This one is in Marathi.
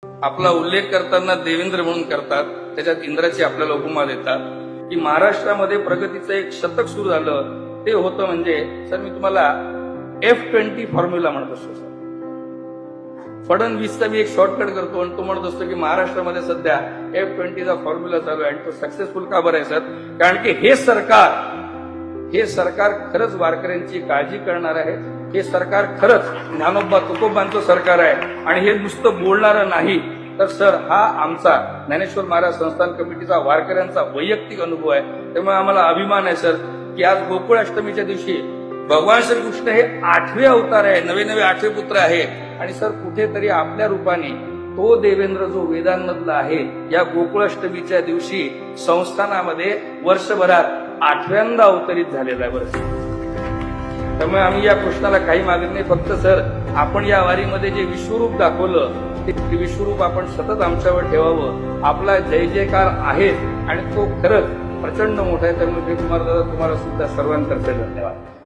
आपला उल्लेख करताना देवेंद्र म्हणून करतात, त्याच्यात इंद्राची आपल्याला उपमा देतात की महाराष्ट्रामध्ये प्रगतीचं एक शतक सुरू झालं ते होतं म्हणजे सर मी तुम्हाला F20 फॉर्म्युला म्हणत असतो सर. फडणवीसचा मी एक शॉर्टकट करतो आणि तो म्हणत असतो की महाराष्ट्रामध्ये सध्या F20चा फॉर्म्युला चालू आहे आणि तो सक्सेसफुल का बरं आहे सर? कारण की हे सरकार खरंच वारकऱ्यांची काळजी करणार आहे. हे सरकार खरंच ज्ञानोबा तुकोबांचं सरकार आहे आणि हे नुसतं बोलणारं नाही तर सर हा आमचा ज्ञानेश्वर महाराज संस्थान कमिटीचा वारकऱ्यांचा वैयक्तिक अनुभव आहे. त्यामुळे आम्हाला अभिमान आहे सर की आज गोकुळाष्टमीच्या दिवशी भगवान श्रीकृष्ण हे 8वे अवतार आहे, नवे 8वे पुत्र आहे आणि सर कुठेतरी आपल्या रूपाने तो देवेंद्र जो वेदांमधला आहे या गोकुळाष्टमीच्या दिवशी संस्थानामध्ये वर्षभरात 8व्यांदा अवतरित झालेला आहे बरं. त्यामुळे आम्ही या कृष्णाला काही मागत नाही, फक्त सर आपण या वारीमध्ये जे विश्वरूप दाखवलं ते विश्वरूप आपण सतत आमच्यावर ठेवावं. आपला जय जयकार आहे आणि तो खरंच प्रचंड मोठा आहे. त्यामुळे तुम्हाला सुद्धा सर्वांतर्फे धन्यवाद.